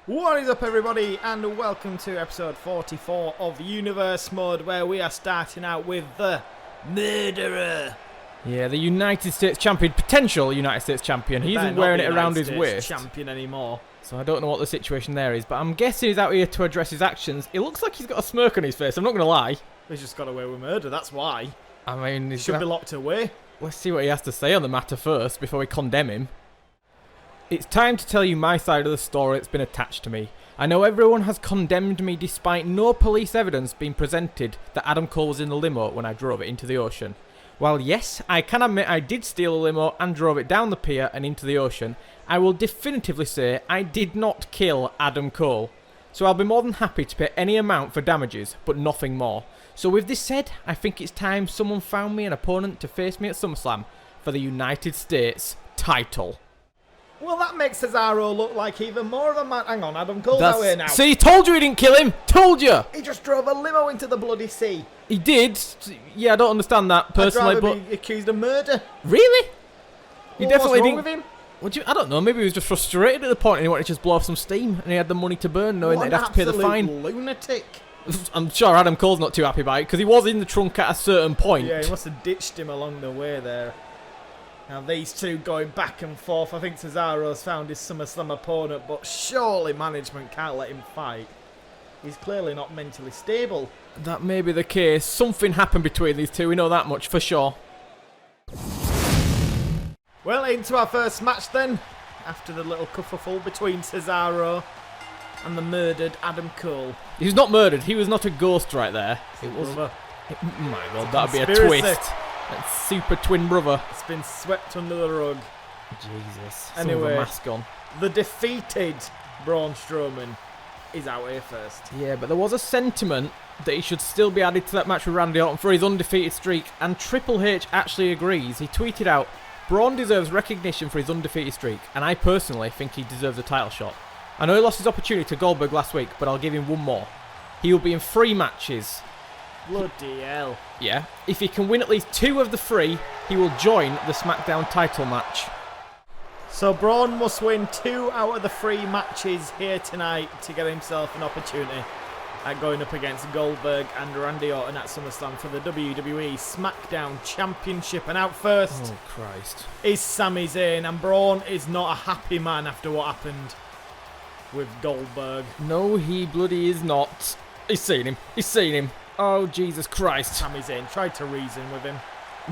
What is up, everybody, and welcome to episode 44 of Universe Mode, where we are starting out with the Murderer. Yeah, the United States champion, potential United States champion. He isn't wearing it around his waist. Champion anymore. So I don't know what the situation there is, but I'm guessing he's out here to address his actions. It looks like he's got a smirk on his face, I'm not going to lie. He's just got away with murder, that's why. I mean, he should be locked away. Let's see what he has to say on the matter first, before we condemn him. It's time to tell you my side of the story that's been attached to me. I know everyone has condemned me despite no police evidence being presented that Adam Cole was in the limo when I drove it into the ocean. While yes, I can admit I did steal a limo and drove it down the pier and into the ocean, I will definitively say I did not kill Adam Cole. So I'll be more than happy to pay any amount for damages, but nothing more. So with this said, I think it's time someone found me an opponent to face me at SummerSlam for the United States title. Well, that makes Cesaro look like even more of a man. Hang on, Adam Cole's out here now. See, told you he didn't kill him. Told you. He just drove a limo into the bloody sea. He did. Yeah, I don't understand that personally, I'd rather but be accused of murder. Really? He definitely what's wrong didn't. with him? I don't know. Maybe he was just frustrated at the point and he wanted to just blow off some steam, and he had the money to burn, knowing that he'd have to pay the fine. Lunatic. I'm sure Adam Cole's not too happy about it because he was in the trunk at a certain point. Yeah, he must have ditched him along the way there. Now these two going back and forth. I think Cesaro's found his SummerSlam opponent, but surely management can't let him fight. He's clearly not mentally stable. That may be the case. Something happened between these two. We know that much for sure. Well, into our first match then. After the little kerfuffle between Cesaro and the murdered Adam Cole. He was not murdered. He was not a ghost right there. It was. Brother. My God, that'd be a Conspiracy. twist. That super twin brother. It's been swept under the rug. Jesus. Anyway, a mask on. The defeated Braun Strowman is out here first. Yeah, but there was a sentiment that he should still be added to that match with Randy Orton for his undefeated streak, and Triple H actually agrees. He tweeted out, "Braun deserves recognition for his undefeated streak, and I personally think he deserves a title shot. I know he lost his opportunity to Goldberg last week, but I'll give him one more. He will be in 3 matches. Bloody hell. Yeah, if he can win at least 2 of the 3, he will join the SmackDown title match." So Braun must win 2 out of the 3 matches here tonight to get himself an opportunity at going up against Goldberg and Randy Orton at SummerSlam for the WWE SmackDown Championship. And out first Oh, Christ. is Sami Zayn, and Braun is not a happy man after what happened with Goldberg. No, he bloody is not. He's seen him. He's seen him. Oh, Jesus Christ. Sami Zayn tried to reason with him.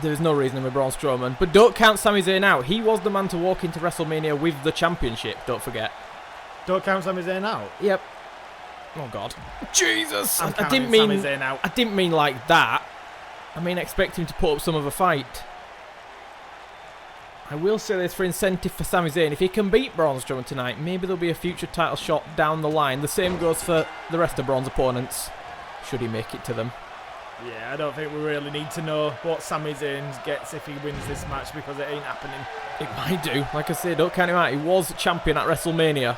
There's no reason with Braun Strowman. But don't count Sami Zayn out. He was the man to walk into WrestleMania with the championship, don't forget. Don't count Sami Zayn out? Yep. Oh, God. Jesus! I'm I didn't counting mean... Sami Zayn out. I didn't mean like that. I mean expect him to put up some of a fight. I will say this for incentive for Sami Zayn. If he can beat Braun Strowman tonight, maybe there'll be a future title shot down the line. The same goes for the rest of Braun's opponents, should he make it to them. Yeah, I don't think we really need to know what Sami Zayn gets if he wins this match, because it ain't happening. It might do. Like I say, don't count him out. He was champion at WrestleMania.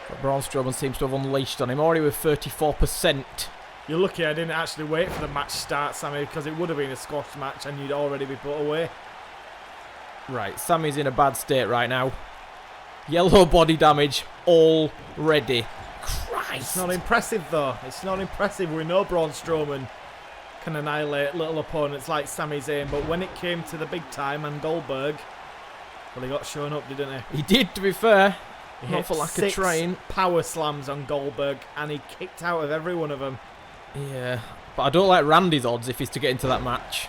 But Braun Strowman seems to have unleashed on him, already with 34%. You're lucky I didn't actually wait for the match to start, Sami, because it would have been a squash match and you'd already be put away. Right, Sami's in a bad state right now. Yellow body damage already. Christ. It's not impressive, though. It's not impressive. We know Braun Strowman can annihilate little opponents like Sami Zayn, but when it came to the big time and Goldberg, well, he got shown up, didn't he? He did, to be fair. He Not for lack of 6 trying. power slams on Goldberg, and he kicked out of every one of them. Yeah, but I don't like Randy's odds if he's to get into that match.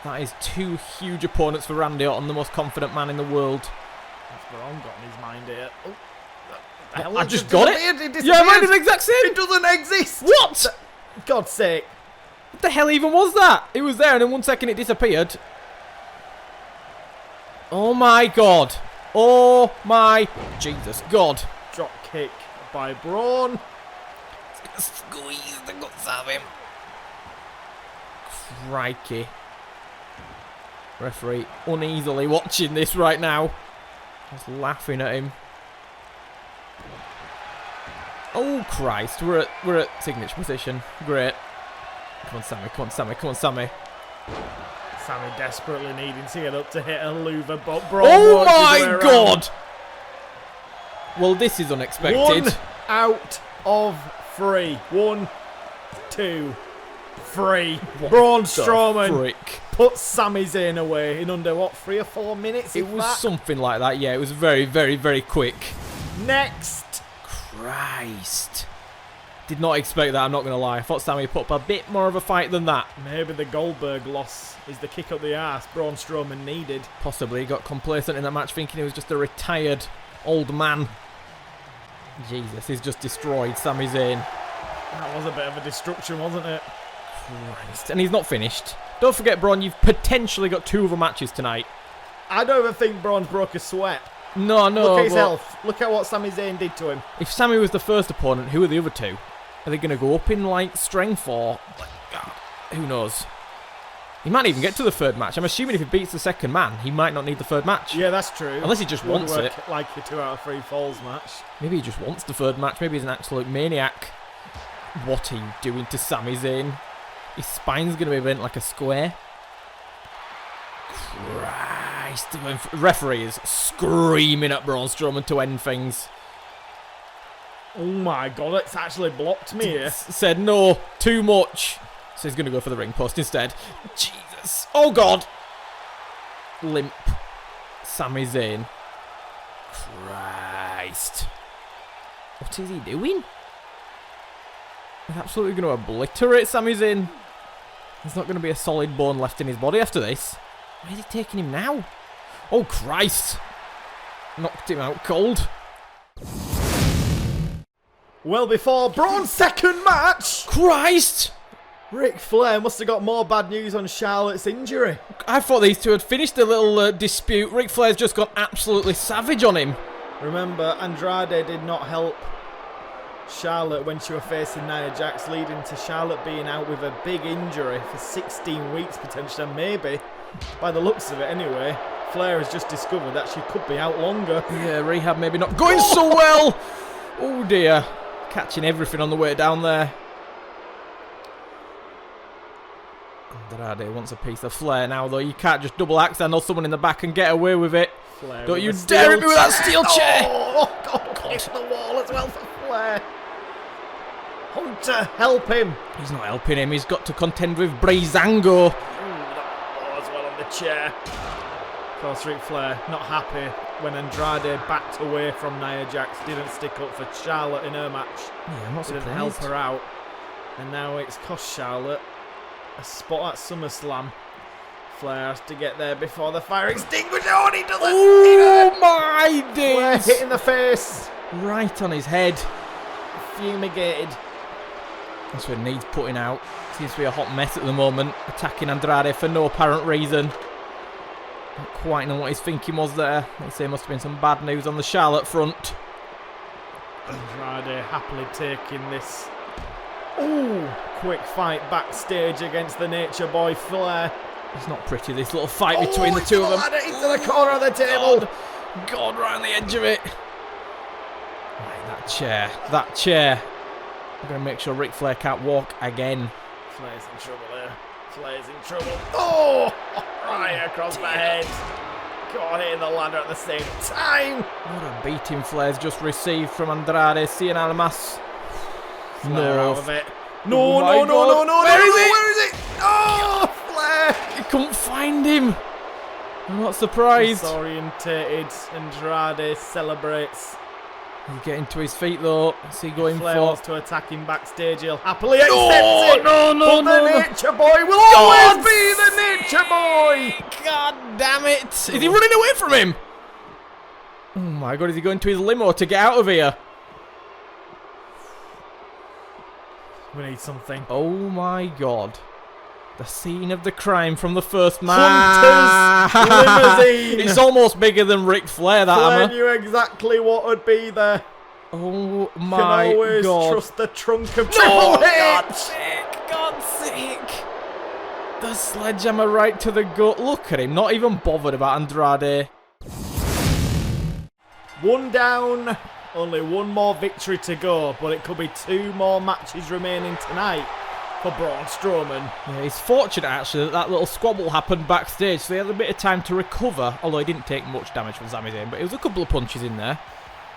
That is 2 huge opponents for Randy Orton, the most confident man in the world. What's Braun got in his mind here? Oh, I just got it. Yeah, mine is the exact same. It doesn't exist. What? God's sake. What the hell even was that? It was there and in 1 second it disappeared. Oh my God. Oh my Jesus God. Drop kick by Braun. Squeeze the guts out of him. Crikey. Referee uneasily watching this right now. Just laughing at him. Oh Christ, we're at signature position. Great. Come on, Sami, come on, Sami, come on, Sami. Sami desperately needing to get up to hit a louver, but Braun Oh walks his way my around. God! Well, this is unexpected. 1 out of 3. 1, 2, 3. Braun Strowman Frick. put Sami Zayn away in under, what, 3 or 4 minutes? It was something like that, yeah. It was very, very, very quick. Next. Christ. Did not expect that, I'm not going to lie. I thought Sami put up a bit more of a fight than that. Maybe the Goldberg loss is the kick up the arse Braun Strowman needed. Possibly. He got complacent in that match thinking he was just a retired old man. Jesus, he's just destroyed Sami Zayn. That was a bit of a destruction, wasn't it? Christ. And he's not finished. Don't forget, Braun, you've potentially got 2 other matches tonight. I don't even think Braun's broke a sweat. No. Look at his health. Look at what Sami Zayn did to him. If Sami was the first opponent, who are the other 2? Are they going to go up in, like, strength or... who knows? He might even get to the 3rd match. I'm assuming if he beats the 2nd man, he might not need the 3rd match. Yeah, that's true. Unless he just wants it. Like a 2 out of 3 falls match. Maybe he just wants the 3rd match. Maybe he's an absolute maniac. What are you doing to Sami Zayn? His spine's going to be bent like a square. Christ. The referee is screaming at Braun Strowman to end things. Oh my god, it's actually blocked me here. Said no, too much. So he's going to go for the ring post instead. Jesus. Oh god. Limp. Sami Zayn. Christ. What is he doing? He's absolutely going to obliterate Sami Zayn. There's not going to be a solid bone left in his body after this. Where's he taking him now? Oh Christ. Knocked him out cold. Well, before Braun's 2nd match, Christ! Ric Flair must have got more bad news on Charlotte's injury. I thought these 2 had finished a little dispute. Ric Flair's just gone absolutely savage on him. Remember, Andrade did not help Charlotte when she was facing Nia Jax, leading to Charlotte being out with a big injury for 16 weeks potentially, and maybe, by the looks of it anyway, Flair has just discovered that she could be out longer. Yeah, rehab maybe not going so well. Oh dear. Catching everything on the way down there. Andrade wants a piece of Flair now, though. You can't just double axe handle someone in the back and get away with it. Flair Don't with you dare hit me with that steel chair! Oh, God, hit the wall as well for Flair. Hunter, help him. He's not helping him. He's got to contend with Bray Zango. That as well on the chair. Of course, Ric Flair not happy when Andrade backed away from Nia Jax, didn't stick up for Charlotte in her match. Yeah, I'm not didn't surprised. help her out. And now it's cost Charlotte a spot at SummerSlam. Flair has to get there before the fire extinguisher. Oh, and he doesn't. Oh my days! Flair hit in the face. Right on his head. Fumigated. That's what needs putting out. Seems to be a hot mess at the moment. Attacking Andrade for no apparent reason. Not quite know what his thinking was there. They say must have been some bad news on the Charlotte front. Andrade happily taking this. Ooh, quick fight backstage against the Nature Boy Flair. It's not pretty, this little fight between the 2 of them. Into the corner of the table. God, right on the edge of it. Right, that chair. I'm going to make sure Ric Flair can't walk again. Flair's in trouble there. Flair's in trouble. Oh, right across the head. God, hitting the ladder at the same time. What a beating Flair's just received from Andrade. Cien Almas. Flair out of it. No. Where is it? Oh, Flair. You couldn't find him. I'm not surprised. Disorientated. Andrade celebrates. He's getting to his feet though. What's he going Flair for? wants to attack him backstage. He'll happily accept it. No. But the Nature Boy will always be the Nature Boy. God damn it. Is he running away from him? Oh my god, is he going to his limo to get out of here? We need something. Oh my god. The scene of the crime from the first match. Hunter's limousine. It's almost bigger than Ric Flair, that Flair hammer. knew exactly what would be there. Oh my Can always god. trust the trunk of No, Triple H. God's sake. The sledgehammer right to the gut. Look at him, not even bothered about Andrade. One down, only one more victory to go, but it could be 2 more matches remaining tonight for Braun Strowman. Yeah, he's fortunate actually that little squabble happened backstage, so he had a bit of time to recover, although he didn't take much damage from Sami Zayn, but it was a couple of punches in there.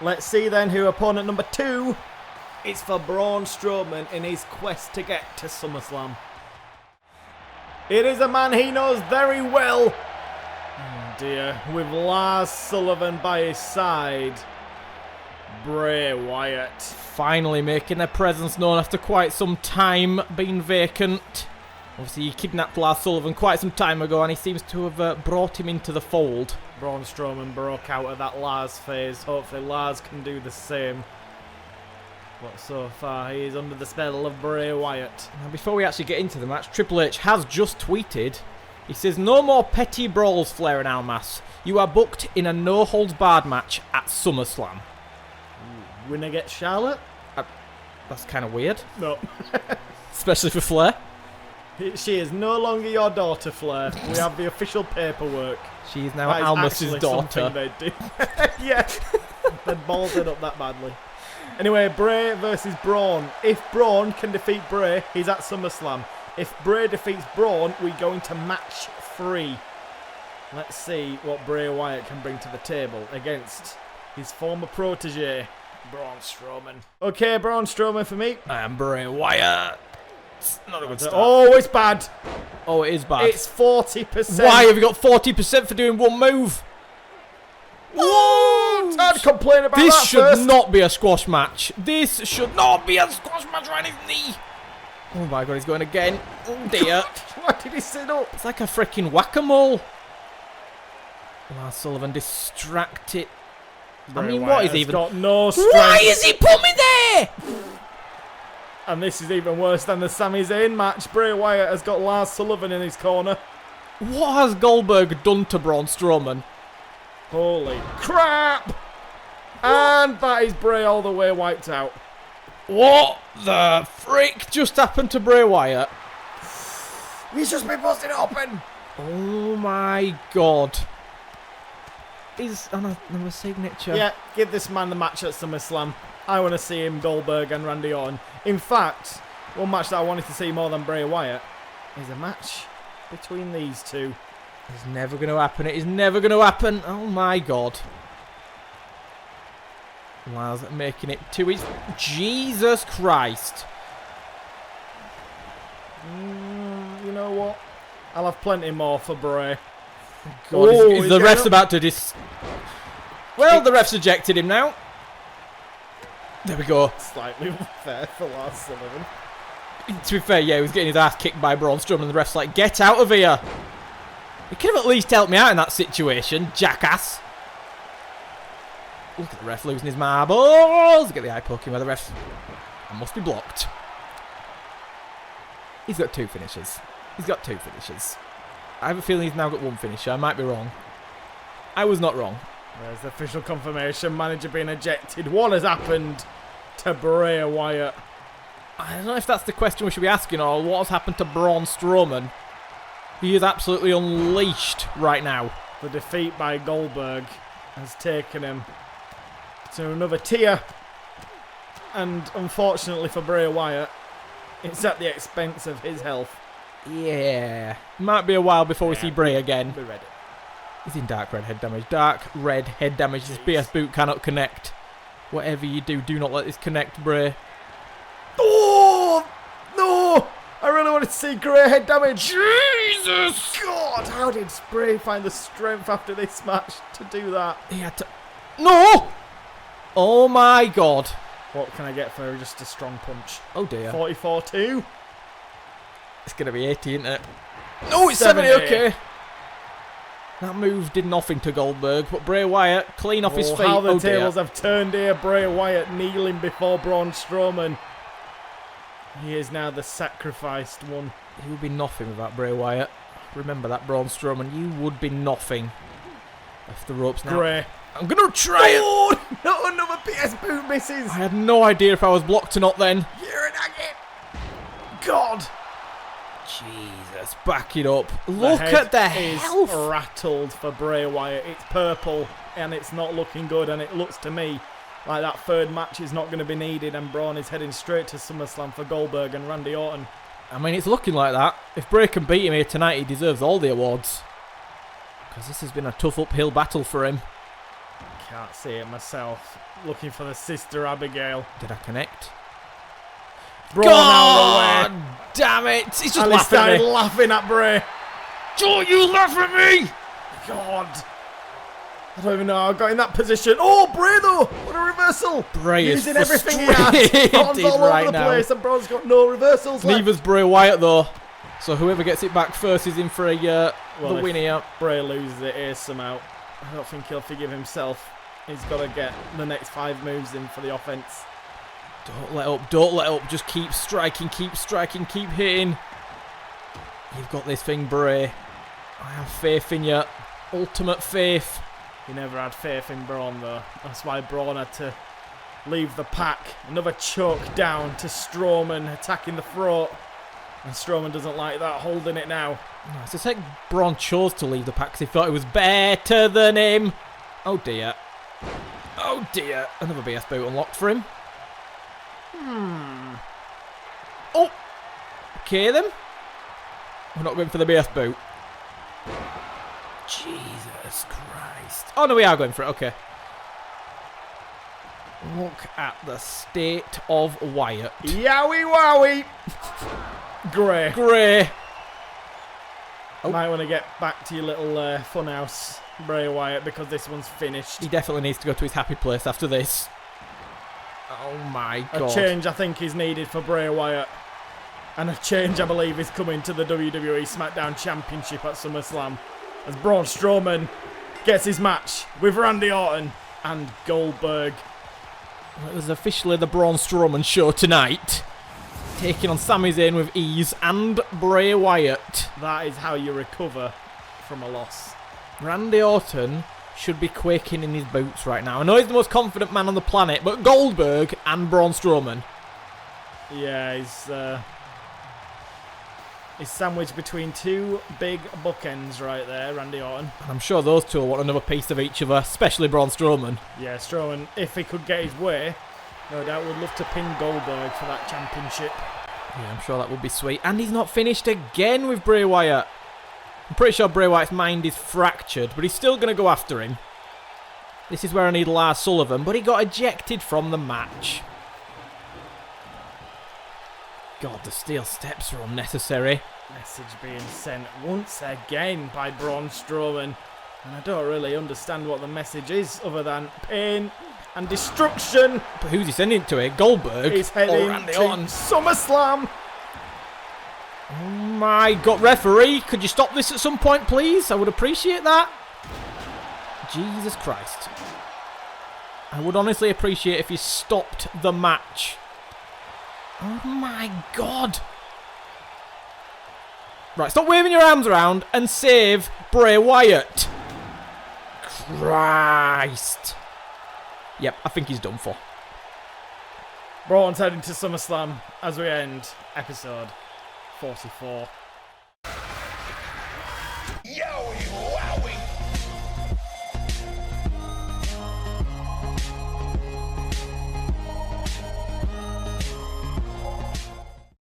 Let's see then who opponent number 2 is for Braun Strowman in his quest to get to SummerSlam. It is a man he knows very well. Oh dear, with Lars Sullivan by his side. Bray Wyatt. Finally making their presence known after quite some time being vacant. Obviously, he kidnapped Lars Sullivan quite some time ago, and he seems to have brought him into the fold. Braun Strowman broke out of that Lars phase. Hopefully Lars can do the same. But so far, he is under the spell of Bray Wyatt. Now, before we actually get into the match, Triple H has just tweeted. He says, "No more petty brawls, Flair and Almas. You are booked in a no-holds-barred match at SummerSlam." Winner gets Charlotte? That's kind of weird. No. Especially for Flair. She is no longer your daughter, Flair. We have the official paperwork. She is now Almas's daughter. They do. Yeah. They balled it up that badly. Anyway, Bray versus Braun. If Braun can defeat Bray, he's at SummerSlam. If Bray defeats Braun, we go into match 3. Let's see what Bray Wyatt can bring to the table against his former protege, Braun Strowman. Okay, Braun Strowman for me. I am Bray Wyatt. It's not a good start. Oh, it's bad. Oh, it is bad. It's 40%. Why have you got 40% for doing one move? Oh, I'd complain about this that should first. not be a squash match. This should not be a squash match right in his knee. Oh my god, he's going again. Oh dear. Why did he sit up? It's like a freaking whack-a-mole. Lars Sullivan distracted. I mean, Wyatt what is has even... got no strength. Why is he put me there? And this is even worse than the Sami Zayn match. Bray Wyatt has got Lars Sullivan in his corner. What has Goldberg done to Braun Strowman? Holy crap! And that is Bray all the way wiped out. What the frick just happened to Bray Wyatt? He's just been busted open. Oh my god. He's on another signature. Yeah, give this man the match at SummerSlam. I want to see him, Goldberg and Randy Orton. In fact, one match that I wanted to see more than Bray Wyatt is a match between these two. It's never going to happen. It is never going to happen. Oh my god. Lars making it to his... Jesus Christ. You know what? I'll have plenty more for Bray. God, is the ref's up? about to Well, the ref's ejected him now. There we go. Slightly unfair for Lars Sullivan. To be fair, yeah, he was getting his ass kicked by Braun Strowman, and the ref's like, get out of here. You could have at least helped me out in that situation, jackass. Look at the ref losing his marbles. Get the eye poking where the ref... I must be blocked. He's got 2 finishes. He's got 2 finishes. I have a feeling he's now got 1 finisher. I might be wrong. I was not wrong. There's the official confirmation. Manager being ejected. What has happened to Bray Wyatt? I don't know if that's the question we should be asking, or what has happened to Braun Strowman. He is absolutely unleashed right now. The defeat by Goldberg has taken him to another tier. And unfortunately for Bray Wyatt, it's at the expense of his health. Yeah. Might be a while before we see Bray again. Be ready. He's in dark red head damage. Dark red head damage. This BS boot cannot connect. Whatever you do, do not let this connect, Bray. Oh! No! I really wanted to see grey head damage. Jesus! God, how did Bray find the strength after this match to do that? He had to... No! Oh my god. What can I get for just a strong punch? Oh dear. 44-2. It's going to be 80, isn't it? No, it's 70, okay. That move did nothing to Goldberg, but Bray Wyatt clean off his feet. How the tables have turned here. Bray Wyatt kneeling before Braun Strowman. He is now the sacrificed one. He would be nothing without Bray Wyatt. Remember that, Braun Strowman. You would be nothing. Off the ropes now. Bray. I'm going to try it. Oh, no, another PS boot misses. I had no idea if I was blocked or not then. You're an agate. God. Jesus, back it up. Look at the health. Rattled for Bray Wyatt. It's purple and it's not looking good, and it looks to me like that third match is not going to be needed, and Braun is heading straight to SummerSlam for Goldberg and Randy Orton. I mean, it's looking like that. If Bray can beat him here tonight, he deserves all the awards. Because this has been a tough uphill battle for him. Can't see it myself. Looking for the sister Abigail. Did I connect? Braun out of the way. Damn it! He's just And he laughing at started me. laughing at Bray. Don't you laugh at me! God. I don't even know how I got in that position. Oh, Bray though! What a reversal! Bray is using everything he has. Braun's all right over the now. place and Braun's got no reversals left. Neither's Bray Wyatt though. So whoever gets it back first is in for a the win here. Bray loses it here somehow. I don't think he'll forgive himself. He's got to get the next 5 moves in for the offense. Don't let up, don't let up. Just keep striking, keep hitting. You've got this thing, Bray. I have faith in you. Ultimate faith. He never had faith in Braun though. That's why Braun had to leave the pack. Another choke down to Strowman, attacking the throat. And Strowman doesn't like that, holding it now. No, it's just like Braun chose to leave the pack because he thought it was better than him. Oh dear. Oh dear. Another BS boot unlocked for him. Oh. Okay then. We're not going for the BS boot. Jesus Christ. Oh no, we are going for it. Okay. Look at the state of Wyatt. Yowie wowie. Gray. Oh. Might want to get back to your little funhouse, Bray Wyatt, because this one's finished. He definitely needs to go to his happy place after this. Oh my God. A change, I think, is needed for Bray Wyatt. And a change, I believe, is coming to the WWE SmackDown Championship at SummerSlam. As Braun Strowman gets his match with Randy Orton and Goldberg. Well, it was officially the Braun Strowman show tonight. Taking on Sami Zayn with ease and Bray Wyatt. That is how you recover from a loss. Randy Orton should be quaking in his boots right now. I know he's the most confident man on the planet, but Goldberg and Braun Strowman. Yeah, he's sandwiched between 2 big bookends right there, Randy Orton. And I'm sure those two will want another piece of each other, especially Braun Strowman. Yeah, Strowman, if he could get his way, no doubt would love to pin Goldberg for that championship. Yeah, I'm sure that would be sweet. And he's not finished again with Bray Wyatt. I'm pretty sure Bray Wyatt's mind is fractured, but he's still going to go after him. This is where I need Lars Sullivan, but he got ejected from the match. God, the steel steps are unnecessary. Message being sent once again by Braun Strowman. And I don't really understand what the message is other than pain and destruction. But who's he sending it to? Goldberg? He's heading Randy to Orton? SummerSlam. Oh my God, referee, could you stop this at some point, please? I would appreciate that. Jesus Christ. I would honestly appreciate if you stopped the match. Oh my God. Right, stop waving your arms around and save Bray Wyatt. Christ. Yep, I think he's done for. Braun's heading to SummerSlam as we end episode 44.